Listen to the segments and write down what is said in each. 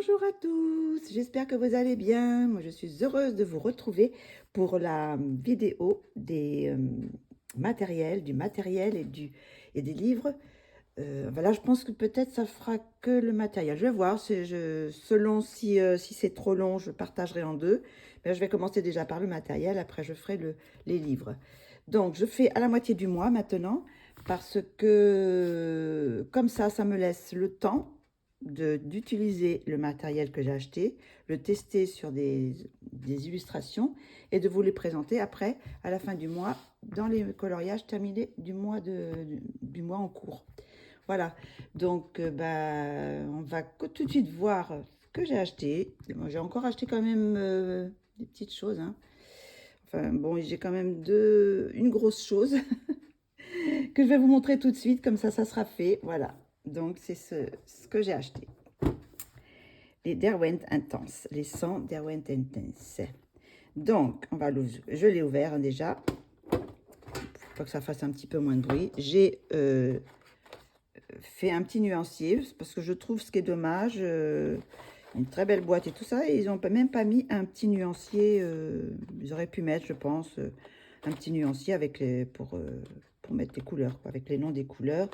Bonjour à tous, j'espère que vous allez bien. Moi, je suis heureuse de vous retrouver pour la vidéo des matériels, du matériel et des livres. Voilà, je pense que peut-être ça fera que le matériel. Je vais voir, selon si c'est trop long, je partagerai en deux. Mais je vais commencer déjà par le matériel, après je ferai les livres. Donc, je fais à la moitié du mois maintenant, parce que comme ça me laisse le temps d'utiliser le matériel que j'ai acheté, le tester sur des illustrations et de vous les présenter après, à la fin du mois, dans les coloriages terminés du mois en cours. Voilà, donc on va tout de suite voir ce que j'ai acheté. Bon, j'ai encore acheté quand même des petites choses, hein. Enfin bon, j'ai quand même une grosse chose que je vais vous montrer tout de suite, comme ça sera fait. Voilà, donc c'est ce que j'ai acheté. Les Derwent Intense, les 100 Derwent Intense. Donc, je l'ai ouvert, hein, déjà, pour que ça fasse un petit peu moins de bruit. J'ai fait un petit nuancier, parce que je trouve ce qui est dommage, une très belle boîte et tout ça, et ils n'ont même pas mis un petit nuancier, ils auraient pu mettre, je pense, un petit nuancier pour mettre les couleurs, quoi, avec les noms des couleurs.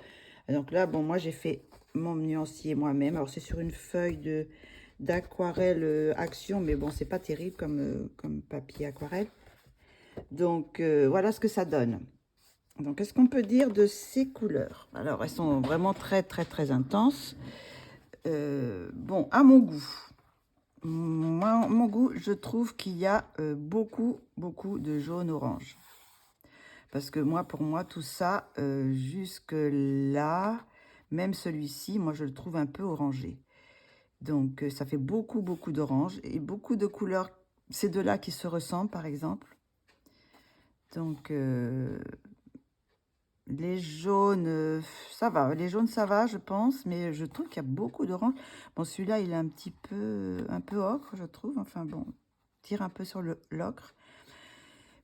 Donc là, bon, moi j'ai fait mon nuancier moi-même. Alors c'est sur une feuille d'aquarelle Action, mais bon, c'est pas terrible comme papier aquarelle. Donc voilà ce que ça donne. Donc qu'est-ce qu'on peut dire de ces couleurs? Alors elles sont vraiment très très très intenses. Bon, à mon goût, mon goût, je trouve qu'il y a beaucoup de jaune orange. Parce que moi, pour moi, tout ça, jusque là, même celui-ci, moi je le trouve un peu orangé. Donc ça fait beaucoup d'orange et beaucoup de couleurs, ces deux-là qui se ressemblent par exemple. Donc les jaunes, ça va, ça va je pense, mais je trouve qu'il y a beaucoup d'orange. Bon, celui-là il est un peu ocre je trouve, enfin bon, tire un peu sur l'ocre.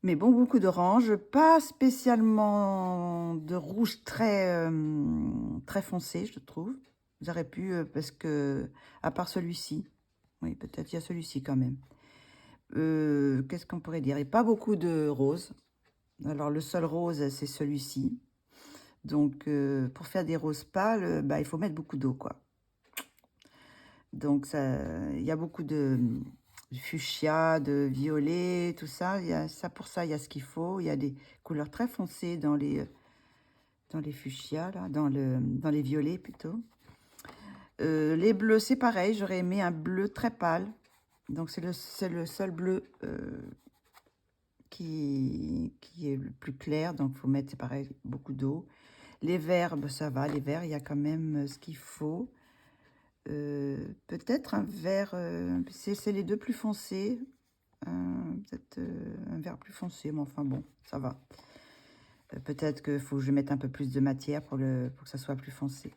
Mais bon, beaucoup d'orange, pas spécialement de rouge très foncé, je trouve. J'aurais pu, parce que, à part celui-ci, oui, peut-être il y a celui-ci quand même. Qu'est-ce qu'on pourrait dire? Il n'y a pas beaucoup de rose. Alors, le seul rose, c'est celui-ci. Donc, pour faire des roses pâles, bah, il faut mettre beaucoup d'eau, quoi. Donc, il y a beaucoup de fuchsia, de violet, tout ça. Pour ça, il y a ce qu'il faut. Il y a des couleurs très foncées dans les fuchsias, là, dans les violets plutôt. Les bleus, c'est pareil. J'aurais aimé un bleu très pâle. Donc, c'est le seul bleu qui est le plus clair. Donc, il faut mettre, c'est pareil, beaucoup d'eau. Les verts, ben, ça va. Les verts, il y a quand même ce qu'il faut. Peut-être un vert, c'est les deux plus foncés. Peut-être un vert plus foncé, mais enfin bon, ça va. Peut-être qu'il faut que je mette un peu plus de matière pour que ça soit plus foncé.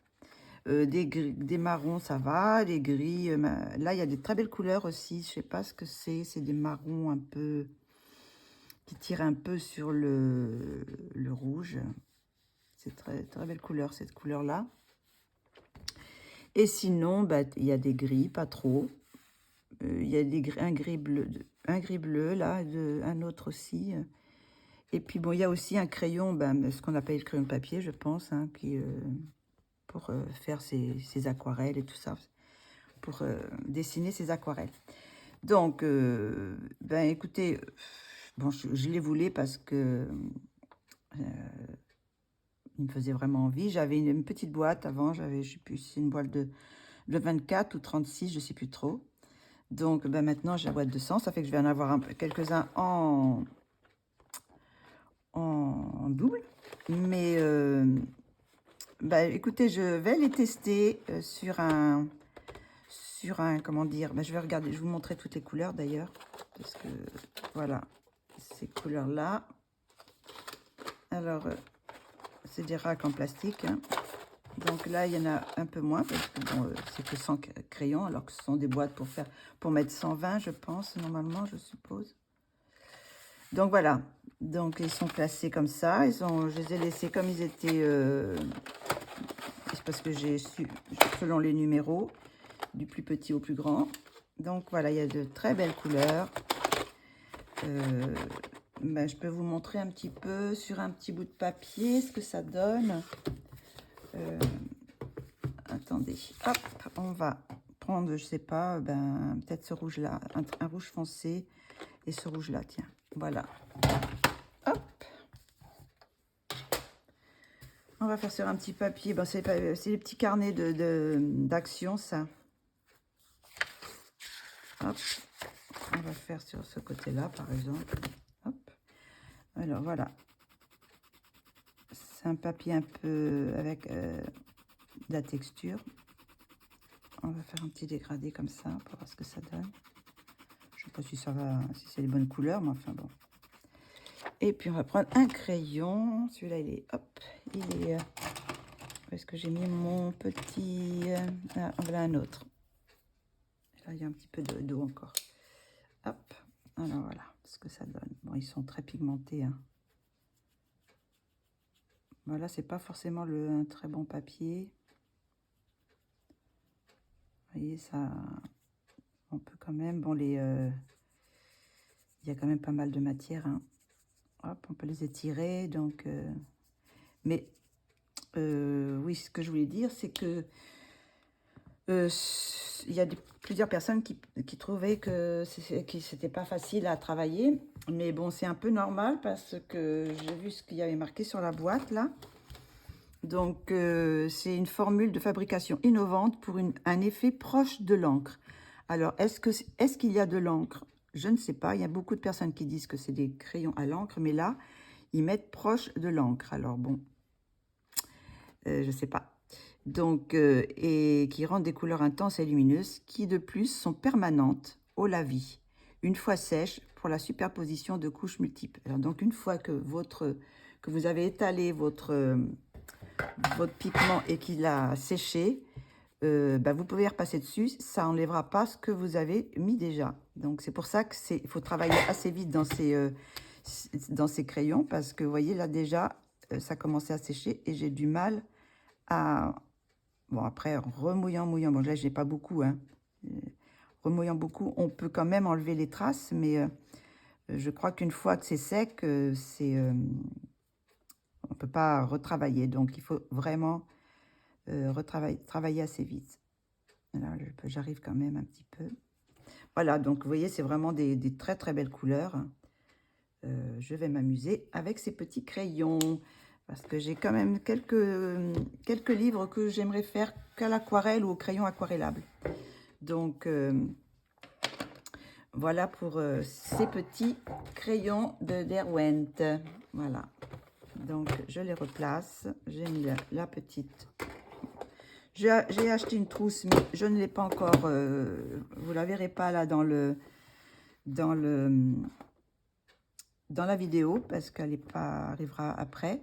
Des marrons, ça va. Les gris, là, il y a des très belles couleurs aussi. Je sais pas ce que c'est. C'est des marrons un peu qui tirent un peu sur le rouge. C'est très belle couleur, cette couleur-là. Et sinon, bah, il y a des gris, pas trop. Il y a un gris bleu, là, un autre aussi. Et puis, bon, il y a aussi un crayon, ben, ce qu'on appelle le crayon de papier, je pense, hein, pour faire ses aquarelles et tout ça, pour dessiner ses aquarelles. Donc, ben, écoutez, bon, je les voulais parce que il me faisait vraiment envie. J'avais une petite boîte avant, je sais plus si c'est une boîte de 24 ou 36, je sais plus trop. Donc, ben, maintenant, j'ai la boîte de 100, ça fait que je vais en avoir quelques-uns en double. Mais, bah, écoutez, je vais les tester sur un, comment dire, bah, je vais regarder, je vais vous montrer toutes les couleurs d'ailleurs, parce que, voilà, ces couleurs-là. Alors, c'est des racks en plastique, hein. Donc là, il y en a un peu moins, parce que bon, c'est que 100 crayons, alors que ce sont des boîtes pour mettre 120, je pense, normalement, je suppose. Donc voilà, donc ils sont placés comme ça, je les ai laissés comme ils étaient, c'est parce que j'ai su, selon les numéros. du plus petit au plus grand. Donc voilà, il y a de très belles couleurs. Je peux vous montrer un petit peu sur un petit bout de papier ce que ça donne. Attendez, hop, on va prendre, je sais pas, peut-être ce rouge-là, un rouge foncé et ce rouge-là, tiens, voilà. Hop. On va faire sur un petit papier, c'est les petits carnets d'action, ça. Hop. On va faire sur ce côté-là, par exemple. Hop. Alors, voilà. C'est un papier un peu avec de la texture. On va faire un petit dégradé comme ça pour voir ce que ça donne. Je sais pas si ça va, si c'est les bonnes couleurs, mais enfin bon. Et puis on va prendre un crayon. Celui-là, il est, hop, il est. Où est-ce que j'ai mis mon petit. Ah, voilà un autre. Là, il y a un petit peu d'eau encore. Hop. Alors voilà ce que ça donne. Bon, ils sont très pigmentés. Hein. Voilà, c'est pas forcément un très bon papier. Vous voyez, ça. On peut quand même. Bon, il y a quand même pas mal de matière. Hein. Hop, on peut les étirer. Donc. Mais. Oui, ce que je voulais dire, c'est que. Il y a plusieurs personnes qui trouvaient que c'était pas facile à travailler. Mais bon, c'est un peu normal parce que j'ai vu ce qu'il y avait marqué sur la boîte, là. Donc, c'est une formule de fabrication innovante pour un effet proche de l'encre. Alors, est-ce qu'il y a de l'encre? Je ne sais pas. Il y a beaucoup de personnes qui disent que c'est des crayons à l'encre. Mais là, ils mettent proche de l'encre. Alors, bon, je ne sais pas. Donc, et qui rendent des couleurs intenses et lumineuses qui, de plus, sont permanentes au lavis, une fois sèches pour la superposition de couches multiples. Alors, donc, une fois que vous avez étalé votre pigment et qu'il a séché, vous pouvez repasser dessus. Ça n'enlèvera pas ce que vous avez mis déjà. Donc, c'est pour ça qu'il faut travailler assez vite dans ces crayons parce que, vous voyez, là, déjà, ça commençait à sécher et j'ai du mal à... Bon, après, remouillant, bon, là, je n'ai pas beaucoup, hein. Remouillant beaucoup, on peut quand même enlever les traces, mais je crois qu'une fois que c'est sec, on ne peut pas retravailler. Donc, il faut vraiment travailler assez vite. Alors, j'arrive quand même un petit peu. Voilà, donc, vous voyez, c'est vraiment des très, très belles couleurs. Je vais m'amuser avec ces petits crayons. Parce que j'ai quand même quelques livres que j'aimerais faire qu'à l'aquarelle ou au crayon aquarellable. Donc, voilà pour ces petits crayons de Derwent. Voilà. Donc, je les replace. J'ai mis la petite. J'ai acheté une trousse, mais je ne l'ai pas encore. Vous ne la verrez pas là dans la vidéo parce qu'elle arrivera après.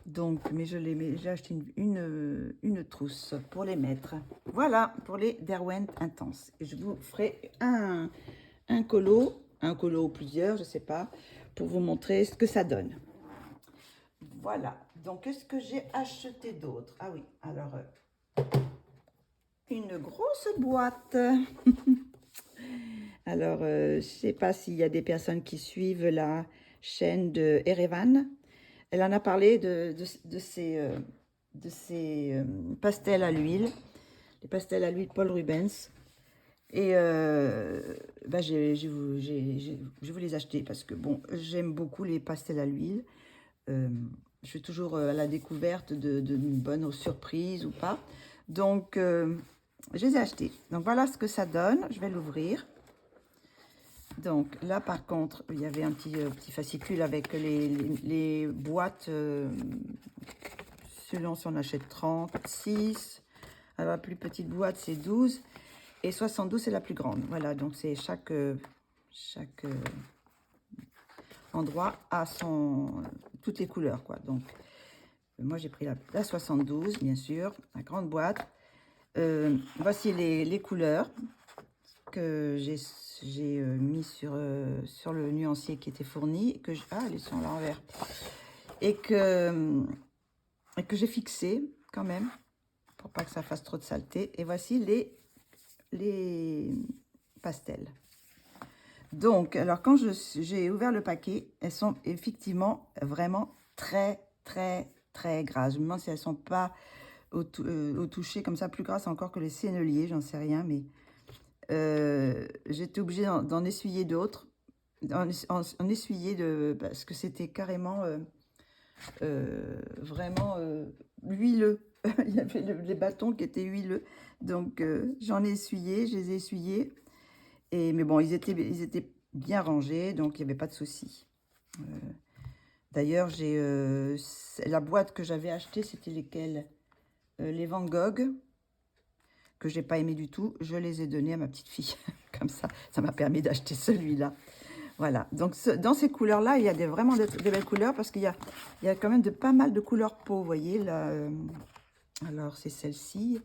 Donc, mais j'ai acheté une trousse pour les mettre. Voilà, pour les Derwent Intense. Et je vous ferai un colo ou plusieurs, je ne sais pas, pour vous montrer ce que ça donne. Voilà. Donc, qu'est-ce que j'ai acheté d'autre? Ah oui, alors, une grosse boîte. Alors, je ne sais pas s'il y a des personnes qui suivent la chaîne de Erevan. Elle en a parlé de ces pastels à l'huile, les pastels à l'huile Paul Rubens. Et je vais les acheter parce que bon, j'aime beaucoup les pastels à l'huile. Je suis toujours à la découverte d'une bonne surprise ou pas. Donc, je les ai achetés. Donc, voilà ce que ça donne. Je vais l'ouvrir. Donc là, par contre, il y avait un petit fascicule avec les boîtes, selon si on achète 36. Alors la plus petite boîte, c'est 12. Et 72, c'est la plus grande. Voilà, donc c'est chaque endroit a toutes les couleurs, quoi. Donc, moi, j'ai pris la 72, bien sûr, la grande boîte. Voici les couleurs que j'ai mis sur le nuancier qui était fourni. Elles sont là en vert. Et que j'ai fixé quand même, pour pas que ça fasse trop de saleté. Et voici les les pastels. Donc, alors quand j'ai ouvert le paquet, elles sont effectivement vraiment très, très, très grasses. Je me demande si elles ne sont pas au toucher comme ça plus grasses encore que les senneliers, j'en sais rien, mais j'étais obligée d'en essuyer d'autres, en essuyer parce que c'était carrément vraiment huileux. Il y avait les bâtons qui étaient huileux, donc j'en ai essuyé, je les ai essuyés. Mais bon, ils étaient bien rangés, donc il n'y avait pas de souci. D'ailleurs, la boîte que j'avais achetée, c'était lesquelles les Van Gogh, que j'ai pas aimé du tout. Je les ai donnés à ma petite fille. Comme ça m'a permis d'acheter celui-là. Voilà, donc dans ces couleurs-là, il y a vraiment de belles couleurs, parce qu'il y a quand même pas mal de couleurs peau, vous voyez, là. Alors, c'est celle-ci.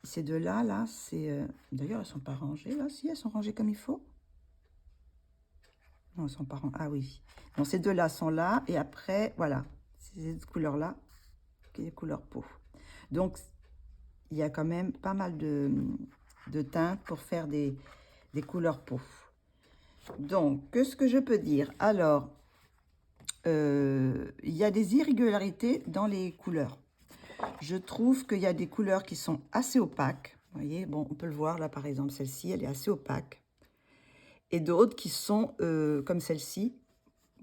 Ces deux-là, là, c'est... D'ailleurs, elles ne sont pas rangées, là. Si, elles sont rangées comme il faut. Non, elles sont pas rangées. Ah oui. Donc, ces deux-là sont là. Et après, voilà. Ces couleurs-là, qui est les couleurs peau. Donc, il y a quand même pas mal de teintes pour faire des couleurs peau. Donc, qu'est-ce que je peux dire? Alors, il y a des irrégularités dans les couleurs. Je trouve qu'il y a des couleurs qui sont assez opaques. Vous voyez, bon, on peut le voir là, par exemple, celle-ci, elle est assez opaque. Et d'autres qui sont, comme celle-ci,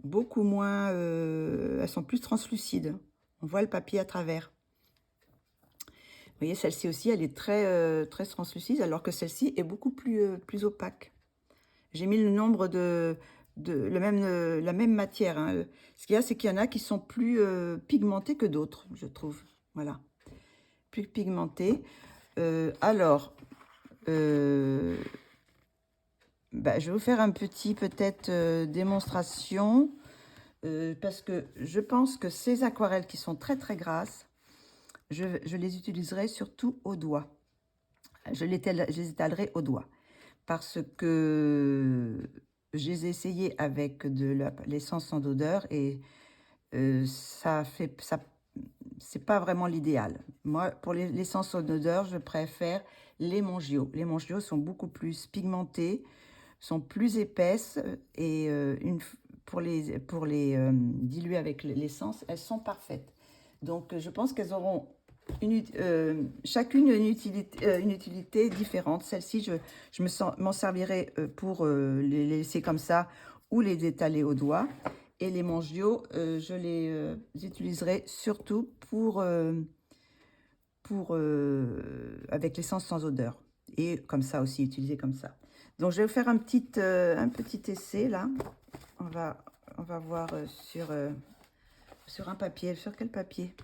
beaucoup moins... elles sont plus translucides. On voit le papier à travers. Vous voyez, celle-ci aussi, elle est très, très translucide, alors que celle-ci est beaucoup plus opaque. J'ai mis le nombre la même matière. Hein. Ce qu'il y a, c'est qu'il y en a qui sont plus pigmentés que d'autres, je trouve. Voilà. Plus pigmentés. Alors, je vais vous faire un petit, peut-être, démonstration. Parce que je pense que ces aquarelles qui sont très, très grasses, je les utiliserai surtout au doigt. Je les étalerai au doigt. Parce que je les ai essayées avec de l'essence sans odeur et c'est pas vraiment l'idéal. Moi, pour l'essence sans odeur, je préfère les Mongio. Les Mongio sont beaucoup plus pigmentées, sont plus épaisses et pour les diluer avec l'essence, elles sont parfaites. Donc, je pense qu'elles auront chacune une utilité différente. Celle-ci, je m'en servirai pour les laisser comme ça ou les étaler au doigt. Et les Mongio, je les utiliserai surtout avec l'essence sans odeur. Et comme ça aussi, utilisé comme ça. Donc, je vais vous faire un petit essai, là. On va voir sur un papier. Sur quel papier?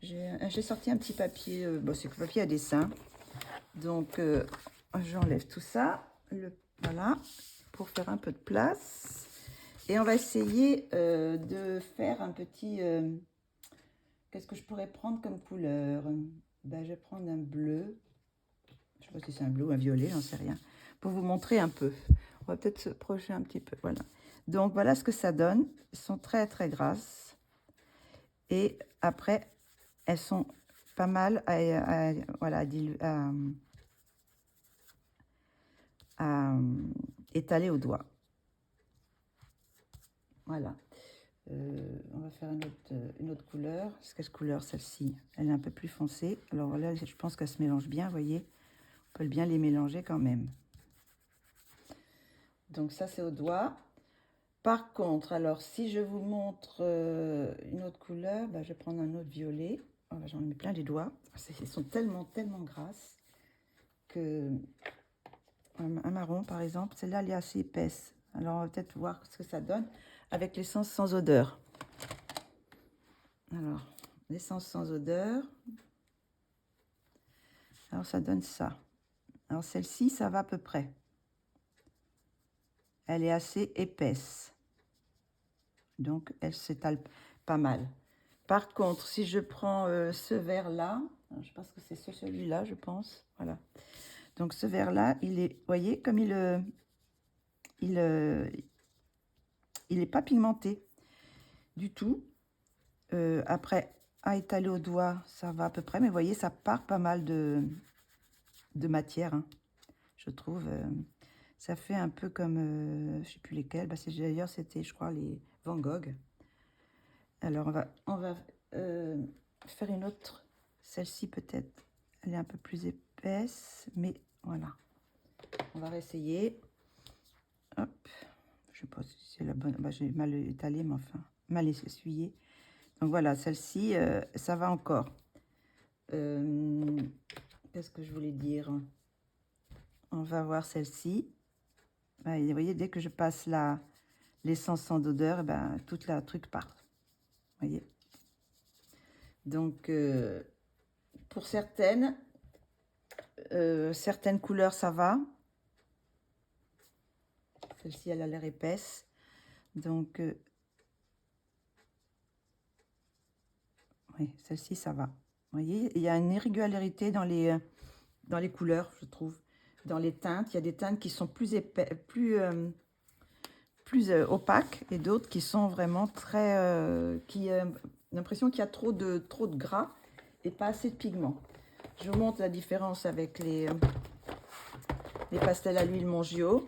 J'ai sorti un petit papier. Bon, c'est le papier à dessin. Donc, j'enlève tout ça. Voilà, pour faire un peu de place. Et on va essayer de faire un petit... Qu'est-ce que je pourrais prendre comme couleur? Je vais prendre un bleu. Je ne sais pas si c'est un bleu ou un violet, j'en sais rien. Pour vous montrer un peu. On va peut-être se projeter un petit peu. Voilà. Donc, voilà ce que ça donne. Elles sont très, très grasses. Et après, elles sont pas mal à étaler au doigt. Voilà. On va faire une autre couleur. Quelle couleur, celle-ci? Elle est un peu plus foncée. Alors là, je pense qu'elle se mélange bien, vous voyez. On peut bien les mélanger quand même. Donc ça, c'est au doigt. Par contre, alors, si je vous montre une autre couleur, je vais prendre un autre violet. Oh, j'en mets plein les doigts. Ils sont tellement, tellement grasses que... Un marron, par exemple. Celle-là, elle est assez épaisse. Alors, on va peut-être voir ce que ça donne avec l'essence sans odeur. Alors, l'essence sans odeur. Alors, ça donne ça. Alors, celle-ci, ça va à peu près. Elle est assez épaisse. Donc, elle s'étale pas mal. Par contre, si je prends ce vert-là, je pense que c'est celui-là, je pense. Voilà. Donc, ce vert-là, il est, vous voyez, comme il n'est pas pigmenté du tout. Après, à étaler au doigt, ça va à peu près. Mais vous voyez, ça part pas mal de de matière, hein, je trouve. Ça fait un peu comme, je ne sais plus lesquels, bah, d'ailleurs c'était, je crois, les Van Gogh. Alors on va faire une autre, celle-ci peut-être, elle est un peu plus épaisse, mais voilà. On va réessayer. Hop, je sais pas si c'est la bonne, bah, j'ai mal étalé, mais enfin, mal essuyé. Donc voilà, celle-ci, ça va encore. Qu'est-ce que je voulais dire? On va voir celle-ci. Vous voyez, dès que je passe l'essence sans odeur, ben, toute la truc part. Vous voyez? Donc, pour certaines couleurs, ça va. Celle-ci, elle a l'air épaisse. Donc, oui, celle-ci, ça va. Vous voyez, il y a une irrégularité dans les couleurs, je trouve. Dans les teintes, il y a des teintes qui sont plus épais, plus opaques, et d'autres qui sont vraiment très... l'impression qu'il y a trop de gras et pas assez de pigments. Je vous montre la différence avec les pastels à l'huile Mongio.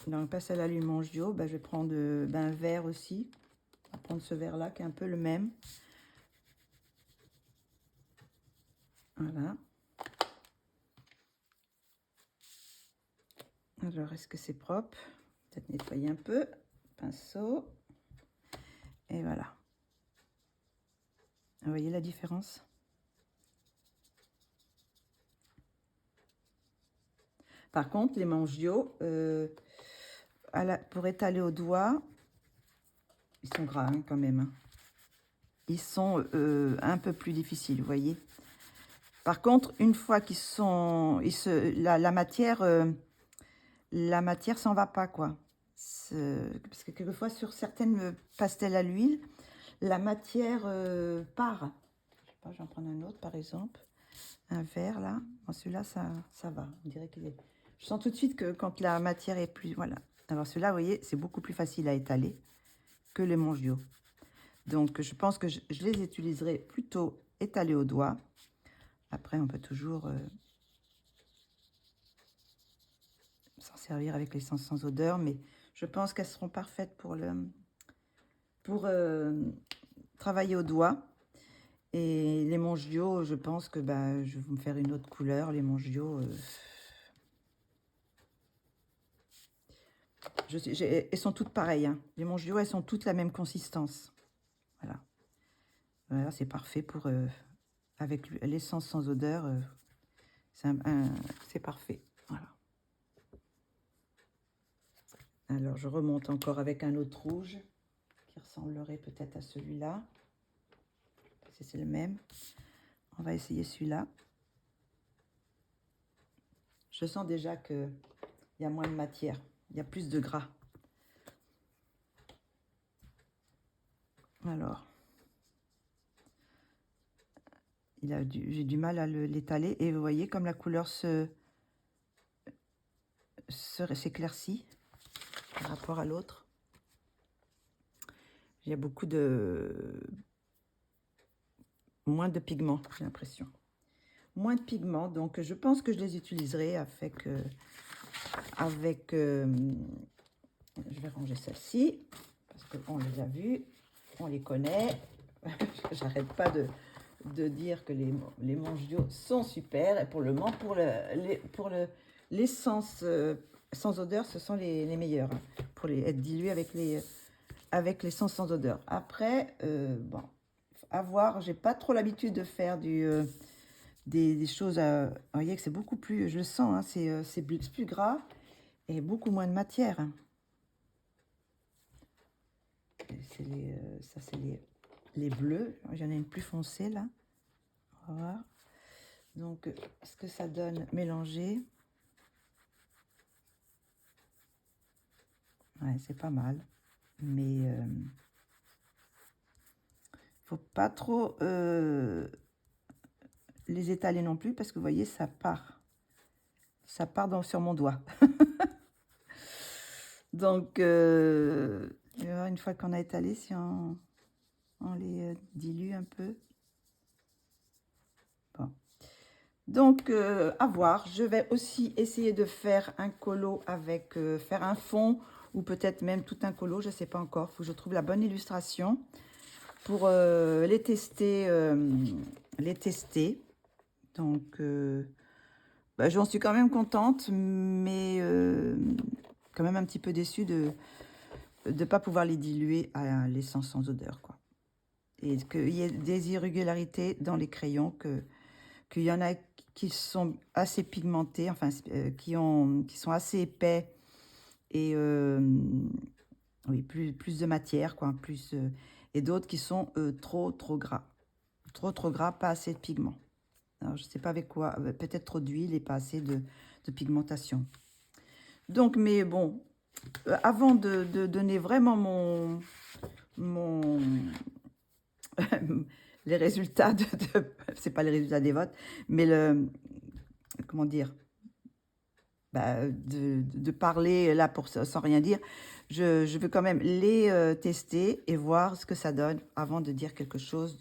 Dans le pastel à l'huile Mongio, ben, je vais prendre un vert aussi. On va prendre ce vert-là qui est un peu le même. Voilà. Alors, est-ce que c'est propre? Peut-être nettoyer un peu. Pinceau. Et voilà. Vous voyez la différence? Par contre, les Mongio, pour étaler au doigt, ils sont gras hein, quand même. Hein. Ils sont un peu plus difficiles, vous voyez. Par contre, une fois qu'ils sont... la matière s'en va pas, quoi. Parce que quelquefois, sur certaines pastels à l'huile, la matière part. Je sais pas, je vais en prendre un autre, par exemple. Un vert, là. Bon, celui-là, ça va. On dirait qu'il est... Je sens tout de suite que quand la matière est plus... Voilà. Alors, celui-là, vous voyez, c'est beaucoup plus facile à étaler que les Mongio. Donc, je pense que je les utiliserai plutôt étalés au doigt. Après, on peut toujours s'en servir avec l'essence sans odeur, mais je pense qu'elles seront parfaites pour travailler au doigt. Et les Mongio, je pense que bah, je vais me faire une autre couleur. Les Mongio, elles sont toutes pareilles. Hein. Les Mongio, elles sont toutes la même consistance. Voilà. Voilà, c'est parfait pour... avec l'essence sans odeur, c'est parfait. Voilà. Alors, je remonte encore avec un autre rouge qui ressemblerait peut-être à celui-là. Si c'est le même. On va essayer celui-là. Je sens déjà qu'il y a moins de matière. Il y a plus de gras. Alors, j'ai du mal à l'étaler. Et vous voyez comme la couleur s'éclaircit par rapport à l'autre. Il y a beaucoup moins de pigments, j'ai l'impression. Moins de pigments, donc je pense que je les utiliserai avec... je vais ranger celle-ci, parce qu'on les a vues, on les connaît. J'arrête pas de dire que les Mongio sont super. Et pour le moment, pour l'essence sans odeur, ce sont les meilleurs. Hein, pour être dilués avec l'essence sans odeur. Après, bon, à voir. J'ai pas trop l'habitude de faire des choses. Vous voyez que c'est beaucoup plus, je le sens, hein, c'est plus gras et beaucoup moins de matière. Hein. Ça, c'est les bleus. J'en ai une plus foncée là. On va voir. Donc, ce que ça donne mélangé. Ouais, c'est pas mal. Mais faut pas trop les étaler non plus parce que vous voyez, ça part. Ça part sur mon doigt. Donc, une fois qu'on a étalé, si on les dilue un peu. Bon. Donc, à voir. Je vais aussi essayer de faire un colo avec, faire un fond ou peut-être même tout un colo, je ne sais pas encore. Il faut que je trouve la bonne illustration pour les tester. Donc, bah, j'en suis quand même contente, mais quand même un petit peu déçue de ne pas pouvoir les diluer à l'essence sans odeur, quoi. Et qu'il y ait des irrégularités dans les crayons, qu'il y en a qui sont assez pigmentés, enfin, qui sont assez épais et oui, plus de matière, quoi, et d'autres qui sont trop gras. Trop gras, pas assez de pigment. Alors, je ne sais pas avec quoi, peut-être trop d'huile et pas assez de pigmentation. Donc, mais bon, avant de donner vraiment les résultats c'est pas les résultats des votes, mais comment dire, bah, de parler là sans rien dire, je veux quand même les tester et voir ce que ça donne avant de dire quelque chose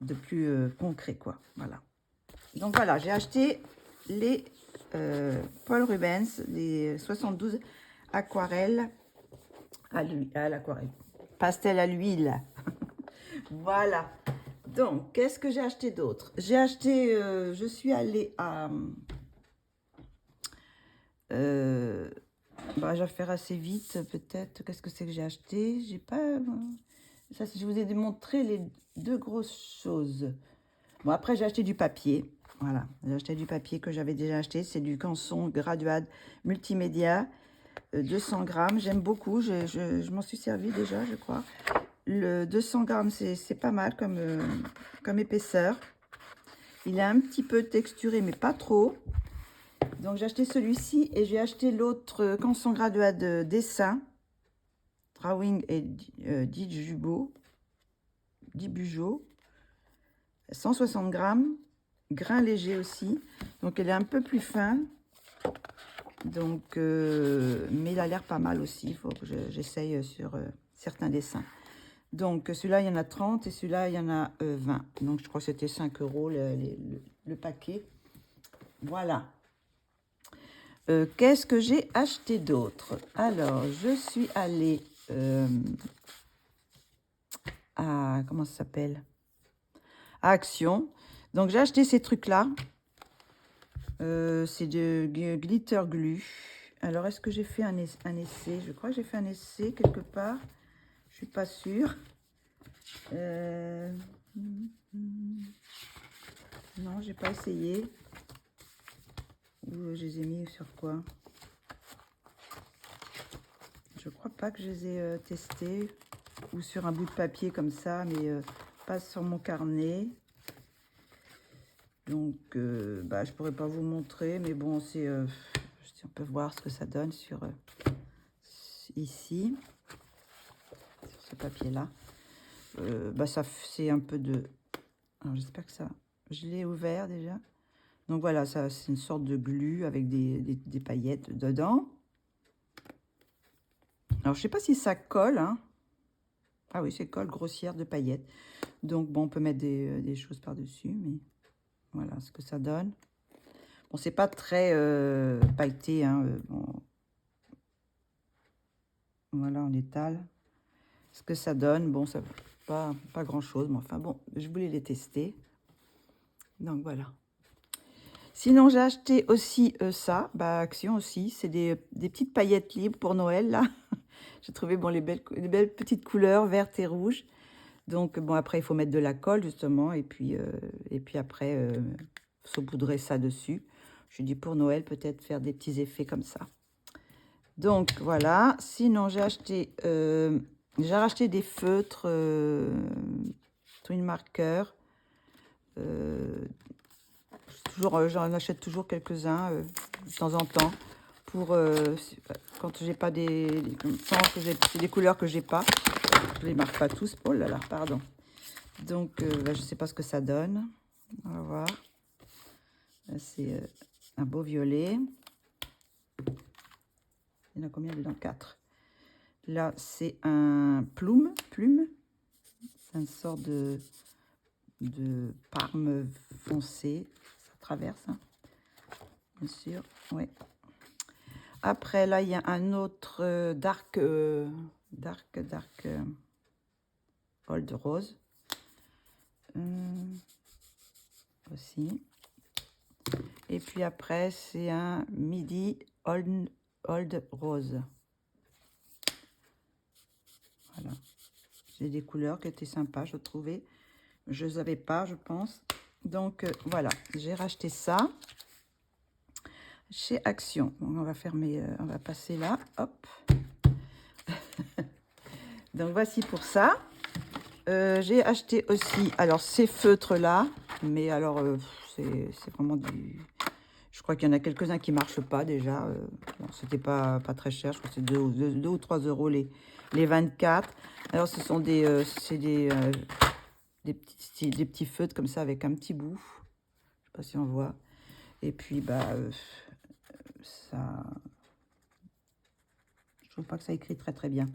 de plus concret, quoi. Voilà. Donc voilà, j'ai acheté les Paul Rubens, les 72 aquarelles à l'aquarelle, pastel à l'huile. Voilà. Donc, qu'est-ce que j'ai acheté d'autre? J'ai acheté, je suis allée à... bah, je vais faire assez vite, peut-être. Qu'est-ce que c'est que j'ai acheté? J'ai pas... Ça, je vous ai montré les deux grosses choses. Bon, après, j'ai acheté du papier. Voilà, j'ai acheté du papier que j'avais déjà acheté. C'est du Canson Graduade Multimédia, 200 grammes. J'aime beaucoup. Je m'en suis servi déjà, je crois. Le 200 grammes, c'est pas mal comme épaisseur. Il est un petit peu texturé, mais pas trop. Donc, j'ai acheté celui-ci et j'ai acheté l'autre Canson Graduade dessin. Drawing et Dibujo. 160 grammes. Grain léger aussi. Donc, elle est un peu plus fin. Donc, mais il a l'air pas mal aussi. Il faut que j'essaye sur certains dessins. Donc, celui-là, il y en a 30 et celui-là, il y en a 20. Donc, je crois que c'était 5 € le paquet. Voilà. Qu'est-ce que j'ai acheté d'autre? Alors, je suis allée à... Comment ça s'appelle? À Action. Donc, j'ai acheté ces trucs-là. C'est de glitter glue. Alors, est-ce que j'ai fait un essai? Je crois que j'ai fait un essai quelque part. Je suis pas sûre. Non, j'ai pas essayé. Ou je les ai mis sur quoi? Je crois pas que je les ai testés. Ou sur un bout de papier comme ça, mais pas sur mon carnet. Donc, bah, je pourrais pas vous montrer, mais bon, si on peut voir ce que ça donne sur ici, sur ce papier-là. Bah, ça, c'est un peu de... Alors, j'espère que ça... Je l'ai ouvert déjà. Donc, voilà, ça, c'est une sorte de glu avec des paillettes dedans. Alors, je sais pas si ça colle, hein. Ah oui, c'est colle grossière de paillettes. Donc, bon, on peut mettre des choses par-dessus, mais voilà ce que ça donne. Bon, c'est pas très pailleté, hein. Bon. Voilà, on étale. Ce que ça donne, bon, ça pas grand-chose, mais enfin, bon, je voulais les tester. Donc, voilà. Sinon, j'ai acheté aussi ça, bah, Action aussi. C'est des petites paillettes libres pour Noël, là. J'ai trouvé, bon, les belles petites couleurs, vertes et rouges. Donc, bon, après, il faut mettre de la colle, justement. Et puis après, saupoudrer ça dessus. Je dis pour Noël, peut-être faire des petits effets comme ça. Donc, voilà. Sinon, j'ai racheté des feutres twin marker. J'en achète toujours quelques-uns de temps en temps. Pour quand j'ai pas c'est des couleurs que j'ai pas. Je les marque pas tous. Oh là là, pardon. Donc, là, je sais pas ce que ça donne. On va voir. C'est un beau violet. Il y en a combien dedans? 4. Là, c'est un plume. C'est une sorte de de Parme foncé. Ça traverse, hein, bien sûr. Ouais. Après, là, il y a un autre dark Old Rose. Aussi. Et puis après, c'est un Midi Old Rose. Voilà. C'est des couleurs qui étaient sympas, je trouvais. Je ne les avais pas, je pense. Donc, voilà. J'ai racheté ça chez Action. Donc, on va fermer, on va passer là. Hop. Donc, voici pour ça. J'ai acheté aussi, alors, ces feutres-là. Mais alors, c'est vraiment du... Je crois qu'il y en a quelques-uns qui ne marchent pas déjà. Bon, c'était pas très cher. Je crois que c'est 2 ou 3 euros les 24. Alors, ce sont des petits feutres comme ça avec un petit bout. Je sais pas si on voit. Et puis, bah, ça... Je trouve pas que ça écrit très bien.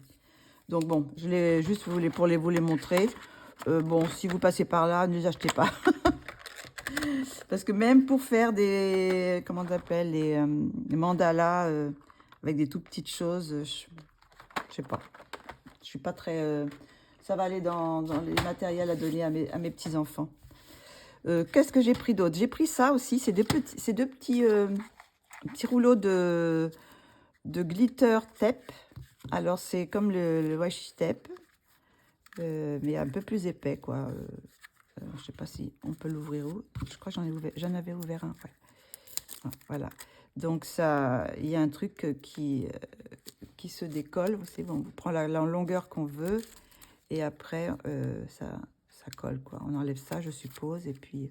Donc, bon, je l'ai juste pour vous les montrer. Bon, si vous passez par là, ne les achetez pas. Parce que même pour faire des, comment on appelle, les mandalas avec des tout petites choses, je sais pas. Je suis pas très... ça va aller dans les matériels à donner à mes petits-enfants. Qu'est-ce que j'ai pris d'autre? J'ai pris ça aussi. C'est deux petits rouleaux de glitter tape. Alors, c'est comme le washi tape, mais un peu plus épais, quoi. Je sais pas si on peut l'ouvrir. Je crois que j'en avais ouvert un. Ouais. Ah, voilà. Donc, ça, il y a un truc qui se décolle. C'est bon, on prend la longueur qu'on veut. Et après, ça colle, quoi. On enlève ça, je suppose. Et puis,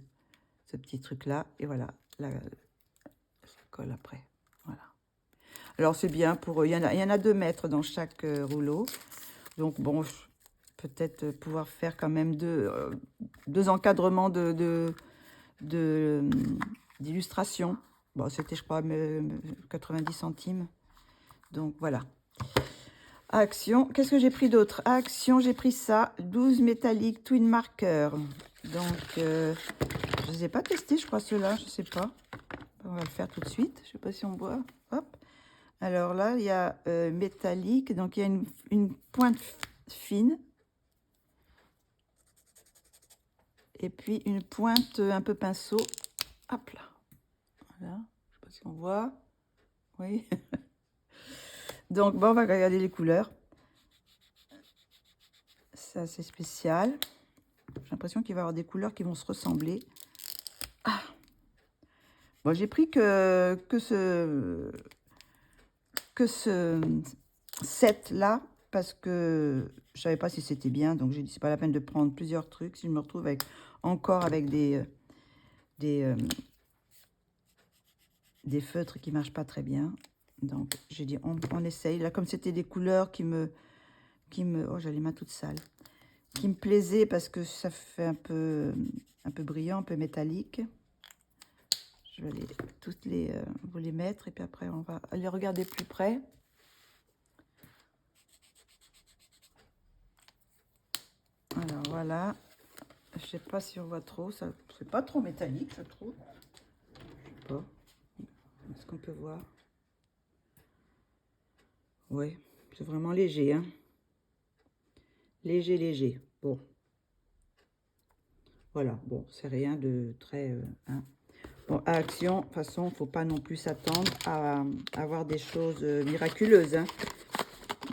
ce petit truc-là. Et voilà. Là, ça colle après. Voilà. Alors, c'est bien pour... Il y en a 2 mètres dans chaque rouleau. Donc, bon, peut-être pouvoir faire quand même deux encadrements d'illustration. Bon, c'était, je crois, 90 centimes. Donc, voilà. À Action, qu'est-ce que j'ai pris d'autre? À Action, j'ai pris ça, 12 métalliques Twin Marker. Donc, je ne les ai pas testés, je crois, ceux-là, je ne sais pas. On va le faire tout de suite. Je ne sais pas si on voit. Hop. Alors là, il y a métallique, donc il y a une pointe fine. Et puis une pointe un peu pinceau. Hop là. Voilà. Je ne sais pas si on voit. Oui. Donc, bon, on va regarder les couleurs. C'est assez spécial. J'ai l'impression qu'il va y avoir des couleurs qui vont se ressembler. Ah. Bon, j'ai pris que ce set-là, parce que je ne savais pas si c'était bien. Donc, j'ai dit, c'est pas la peine de prendre plusieurs trucs. Si je me retrouve encore avec des feutres qui ne marchent pas très bien. Donc, j'ai dit, on essaye. Là, comme c'était des couleurs qui me... Oh, j'ai les mains toutes sales. Qui me plaisaient parce que ça fait un peu brillant, un peu métallique. Je vais vous les mettre et puis après, on va aller regarder plus près. Alors, voilà. Je sais pas si on voit trop. Ça, c'est pas trop métallique, je trouve. Je sais pas. Est-ce qu'on peut voir? Oui, c'est vraiment léger, hein. Léger. Bon. Voilà, bon, c'est rien de très... hein. Bon, à Action, de toute façon, il ne faut pas non plus s'attendre à avoir des choses miraculeuses, hein.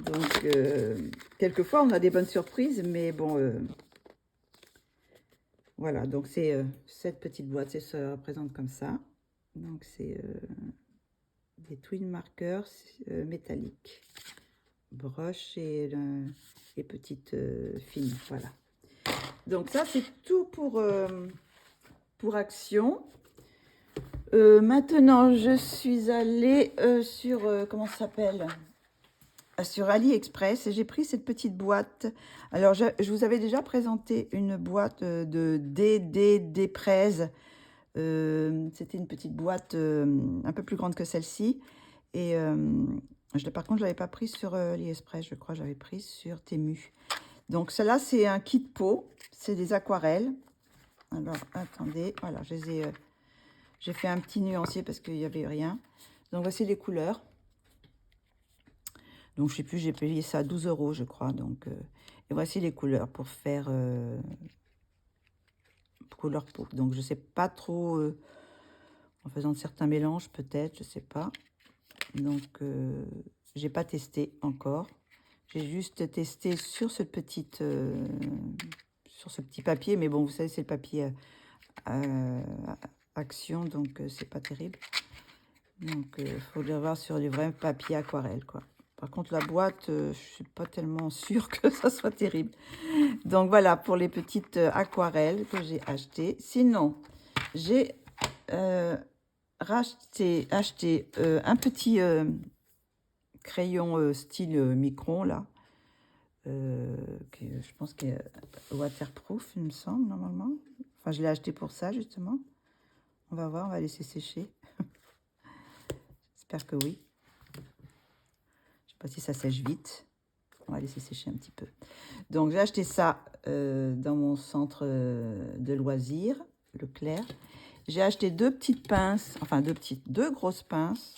Donc, quelquefois, on a des bonnes surprises, mais bon... voilà, donc c'est cette petite boîte, ça représente comme ça. Donc, c'est des twin markers métalliques. Broche et petites fines, voilà. Donc ça, c'est tout pour Action. Maintenant, je suis allée sur, comment ça s'appelle? Sur AliExpress et j'ai pris cette petite boîte. Alors, je vous avais déjà présenté une boîte de DD Presse. C'était une petite boîte un peu plus grande que celle-ci. Et par contre, je ne l'avais pas pris sur AliExpress, je crois, j'avais pris sur Temu. Donc, celle-là, c'est un kit pot. C'est des aquarelles. Alors, attendez, voilà, j'ai fait un petit nuancier parce qu'il n'y avait rien. Donc, voici les couleurs. Donc, je sais plus, j'ai payé ça à 12 €, je crois. Donc, et voici les couleurs pour faire couleur peau. Donc, je sais pas trop, en faisant certains mélanges, peut-être, je sais pas. Donc, j'ai pas testé encore. J'ai juste testé sur ce petit papier. Mais bon, vous savez, c'est le papier Action, donc c'est pas terrible. Donc, il faut le voir sur du vrai papier aquarelle, quoi. Par contre, la boîte, je suis pas tellement sûre que ça soit terrible. Donc, voilà pour les petites aquarelles que j'ai achetées. Sinon, j'ai acheté un petit crayon style micron, là. Je pense qu'il est waterproof, il me semble, normalement. Enfin, je l'ai acheté pour ça, justement. On va voir, on va laisser sécher. J'espère que oui. Je sais pas si ça sèche vite. On va laisser sécher un petit peu. Donc, j'ai acheté ça dans mon centre de loisirs, Leclerc. J'ai acheté deux petites pinces, enfin deux grosses pinces.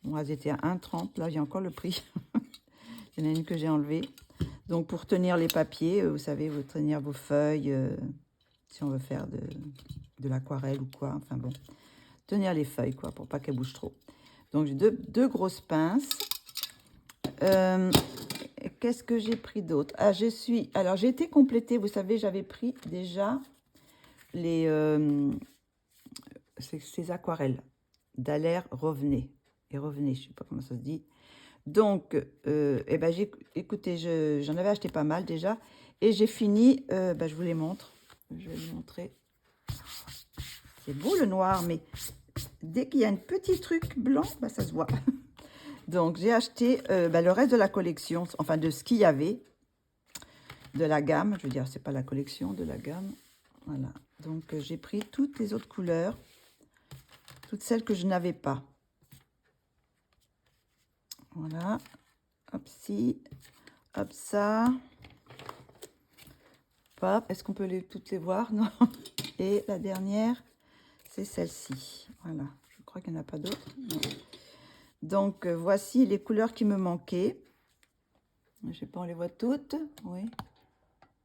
Bon, elles étaient à 1,30. Là, j'ai encore le prix. Il y en a une que j'ai enlevée. Donc, pour tenir les papiers, vous savez, vous tenir vos feuilles, si on veut faire de l'aquarelle ou quoi. Enfin bon, tenir les feuilles, quoi, pour pas qu'elles bougent trop. Donc, j'ai deux grosses pinces. Qu'est-ce que j'ai pris d'autre? Ah, alors, j'ai été complétée. Vous savez, j'avais pris déjà ces aquarelles d'Alaire Revenez. Et Revenez, je ne sais pas comment ça se dit. Donc, eh ben, écoutez, j'en avais acheté pas mal déjà. Et j'ai fini, je vous les montre. Je vais vous montrer. C'est beau le noir, mais dès qu'il y a un petit truc blanc, ça se voit. Donc, j'ai acheté le reste de la collection, enfin de ce qu'il y avait, de la gamme. Je veux dire, c'est pas la collection, de la gamme. Voilà. Donc, j'ai pris toutes les autres couleurs, toutes celles que je n'avais pas. Voilà. Hop, ci. Hop, ça. Hop, est-ce qu'on peut toutes les voir? Non. Et la dernière, c'est celle-ci. Voilà. Je crois qu'il n'y en a pas d'autres. Donc, voici les couleurs qui me manquaient. Je ne sais pas, on les voit toutes. Oui.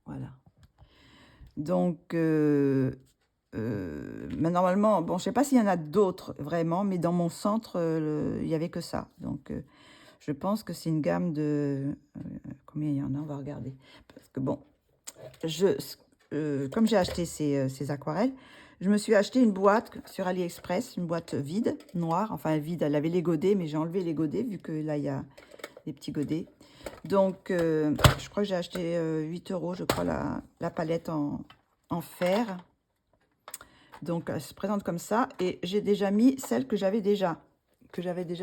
Voilà. Donc, mais normalement, bon, je ne sais pas s'il y en a d'autres vraiment, mais dans mon centre, il n'y avait que ça. Donc, je pense que c'est une gamme de... combien il y en a? On va regarder. Parce que bon, comme j'ai acheté ces aquarelles, je me suis acheté une boîte sur AliExpress, une boîte vide, noire. Enfin, vide, elle avait les godets, mais j'ai enlevé les godets, vu que là, il y a des petits godets. Donc, je crois que j'ai acheté 8 €, je crois, la palette en fer. Donc, elle se présente comme ça. Et j'ai déjà mis celle que j'avais déjà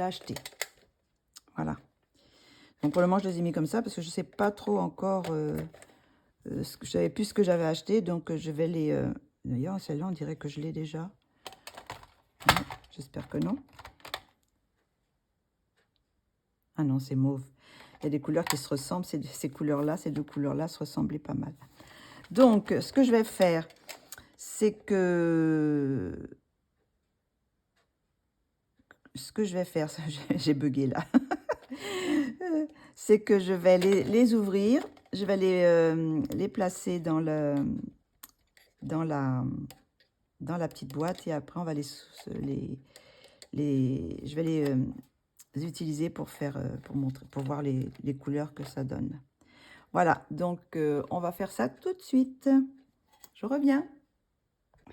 achetée. Voilà. Donc, pour le moment, je les ai mis comme ça parce que je ne sais pas trop encore je savais plus ce que j'avais acheté. Donc, je vais les... D'ailleurs, celle-là, on dirait que je l'ai déjà. J'espère que non. Ah non, c'est mauve. Il y a des couleurs qui se ressemblent. Ces couleurs-là, ces deux couleurs-là se ressemblaient pas mal. Donc, ce que je vais faire, c'est que... j'ai bugué là. C'est que je vais les ouvrir. Je vais les placer dans la petite boîte. Et après, on va je vais les utiliser pour pour voir les couleurs que ça donne. Voilà, donc on va faire ça tout de suite. Je reviens.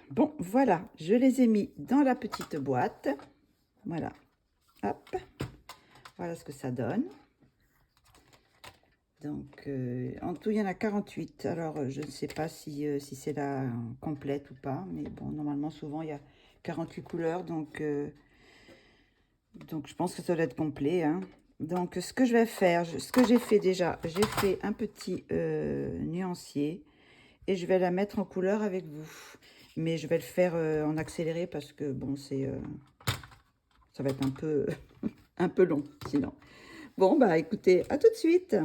Bon, voilà, je les ai mis dans la petite boîte. Voilà, hop. Voilà ce que ça donne. Donc, en tout, il y en a 48. Alors, je ne sais pas si c'est la complète ou pas. Mais bon, normalement, souvent, il y a 48 couleurs. Donc, je pense que ça doit être complet. Hein. Donc, ce que je vais faire, ce que j'ai fait déjà, j'ai fait un petit nuancier. Et je vais la mettre en couleur avec vous. Mais je vais le faire en accéléré parce que, bon, ça va être un peu, un peu long, sinon. Bon, bah, écoutez, à tout de suite.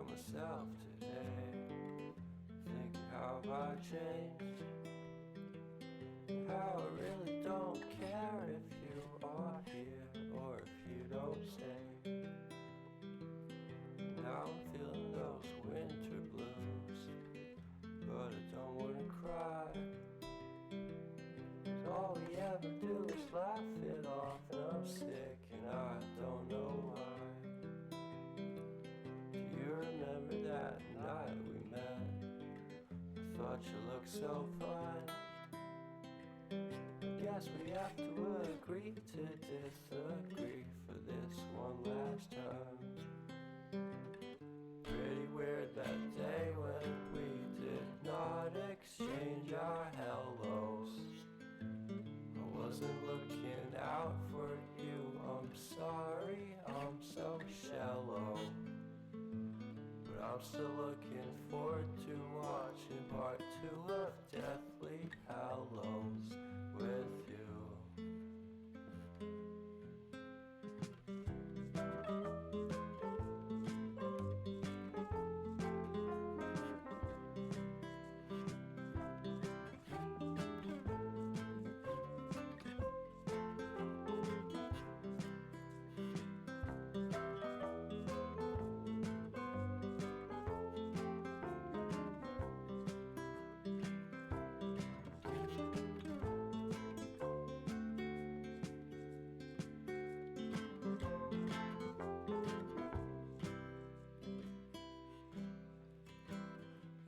about myself today, thinking how have I changed, how I really don't care if you are here or if you don't stay. Now I'm feeling those winter blues, but I don't wanna cry. All we ever do is laugh it off, and I'm sick and I don't know why. Do you remember that night we met? I thought you looked so fine. I guess we have to agree to disagree for this one last time. Pretty weird that day when we did not exchange our hellos. I wasn't looking out for you, I'm sorry, I'm so shallow. But I'm still looking forward to watching part 2 of Deathly Hallows with you.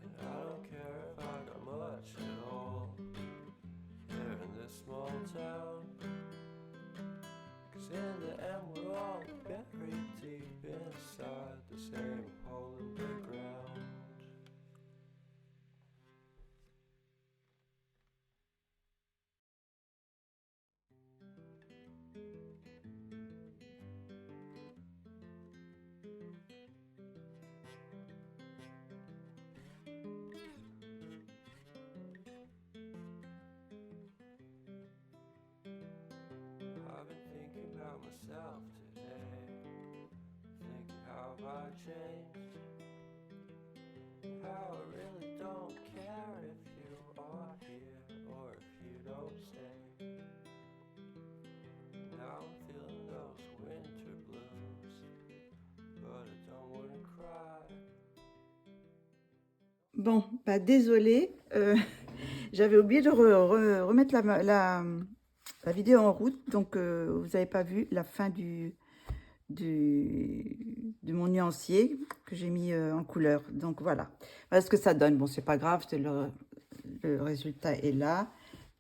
And I don't care if I got much at all here in this small town, 'cause in the end we're all buried deep inside the same hole in the ground. I've been thinking about myself today, thinking how have I changed, how I really don't care if you are here or if you don't stay. Now I'm feeling those winter blues, but I don't wanna cry. Bon, bah désolée, j'avais oublié de remettre la vidéo en route, donc vous n'avez pas vu la fin de mon nuancier que j'ai mis en couleur. Donc voilà ce que ça donne. Bon, c'est pas grave, le résultat est là.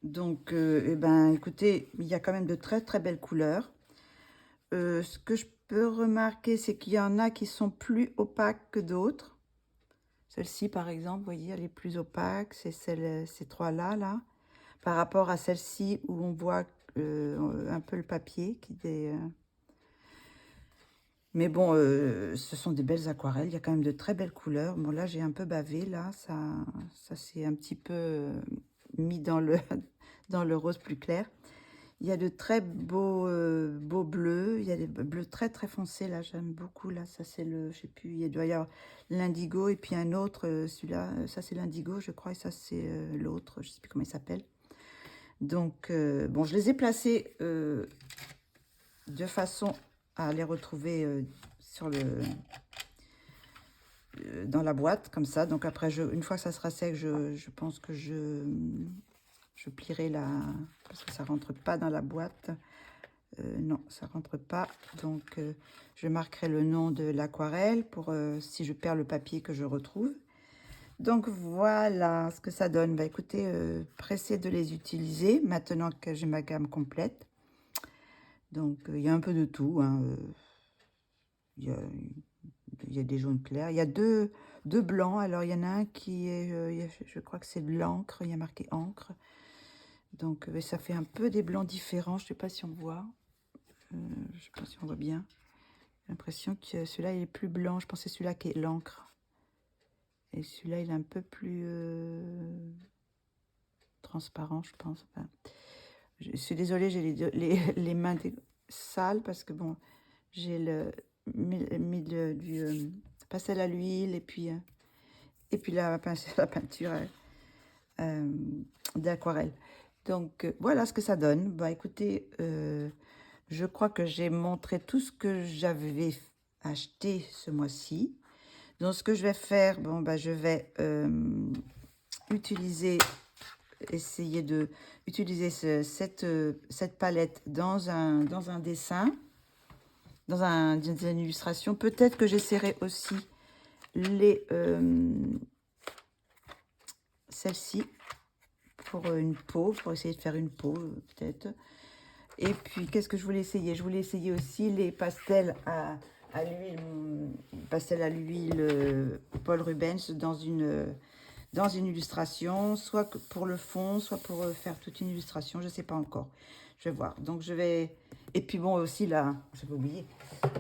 Donc, eh ben, écoutez, il y a quand même de très très belles couleurs. Ce que je peux remarquer, c'est qu'il y en a qui sont plus opaques que d'autres. Celle-ci, par exemple, vous voyez, elle est plus opaque. C'est ces trois-là, là. Par rapport à celle-ci où on voit un peu le papier. Mais bon, ce sont des belles aquarelles. Il y a quand même de très belles couleurs. Bon, là, j'ai un peu bavé. Là, ça s'est un petit peu mis dans le rose plus clair. Il y a de très beaux bleus. Il y a des bleus très très foncés. Là, j'aime beaucoup. Là, ça c'est le, je sais plus. Il doit y avoir l'indigo et puis un autre. Celui-là, ça c'est l'indigo, je crois, et ça c'est l'autre. Je sais plus comment il s'appelle. Donc bon, je les ai placés de façon à les retrouver dans la boîte comme ça. Donc après, une fois que ça sera sec, je pense que je plierai parce que ça rentre pas dans la boîte. Non, ça rentre pas. Donc, je marquerai le nom de l'aquarelle pour si je perds le papier que je retrouve. Donc, voilà ce que ça donne. Bah, écoutez, pressez de les utiliser maintenant que j'ai ma gamme complète. Donc, il y a un peu de tout. Hein. Il y a des jaunes clairs. Il y a deux blancs. Alors, il y en a un qui est, je crois que c'est de l'encre. Il y a marqué encre. Donc, ça fait un peu des blancs différents. Je ne sais pas si on voit. Je ne sais pas si on voit bien. J'ai l'impression que celui-là, il est plus blanc. Je pense que c'est celui-là qui est l'encre. Et celui-là, il est un peu plus transparent, je pense. Enfin, je suis désolée, j'ai les mains sales parce que, bon, j'ai mis pastel à l'huile et puis la peinture d'aquarelle. Donc, voilà ce que ça donne. Bah, écoutez, je crois que j'ai montré tout ce que j'avais acheté ce mois-ci. Donc, ce que je vais faire, bon, bah, je vais essayer de utiliser cette palette dans un dessin, dans une illustration. Peut-être que j'essaierai aussi celle-ci pour une peau, pour essayer de faire une peau peut-être. Et puis qu'est-ce que je voulais essayer? Je voulais essayer aussi les pastels à l'huile Paul Rubens dans une illustration, soit pour le fond, soit pour faire toute une illustration, je sais pas encore. Je vais voir. Donc je vais, et puis bon aussi là, j'avais oublié.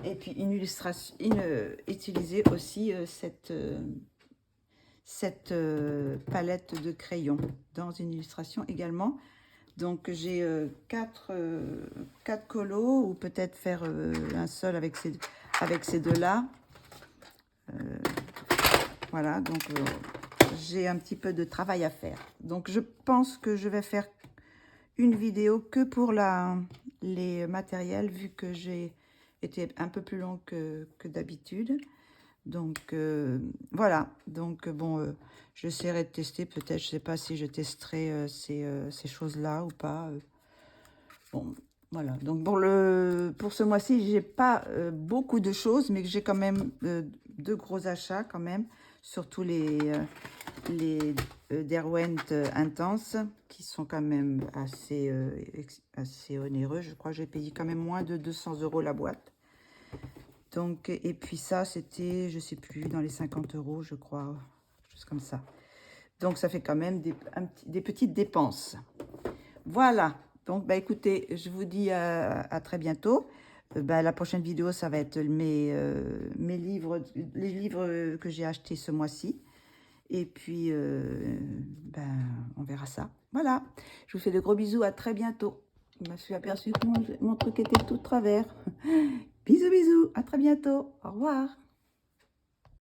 Et puis une illustration, utiliser aussi cette palette de crayons dans une illustration également. Donc j'ai quatre colos, ou peut-être faire un seul avec ces deux-là. Voilà, donc j'ai un petit peu de travail à faire. Donc je pense que je vais faire une vidéo que pour les matériels, vu que j'ai été un peu plus long que d'habitude. Donc voilà, donc bon, j'essaierai de tester, peut-être, je sais pas si je testerai ces choses-là ou pas. Bon, voilà, donc pour ce mois-ci, j'ai pas beaucoup de choses, mais j'ai quand même deux gros achats quand même, surtout les Derwent Intense, qui sont quand même assez onéreux. Je crois que j'ai payé quand même moins de 200 € la boîte. Donc, et puis ça, c'était, je sais plus, dans les 50 €, je crois, chose comme ça. Donc, ça fait quand même des petites dépenses. Voilà. Donc, bah, écoutez, je vous dis à très bientôt. Bah, la prochaine vidéo, ça va être mes livres, les livres que j'ai achetés ce mois-ci. Et puis, ben, on verra ça. Voilà. Je vous fais de gros bisous. À très bientôt. Je me suis aperçue que mon truc était tout de travers. Bisous, bisous. À très bientôt. Au revoir.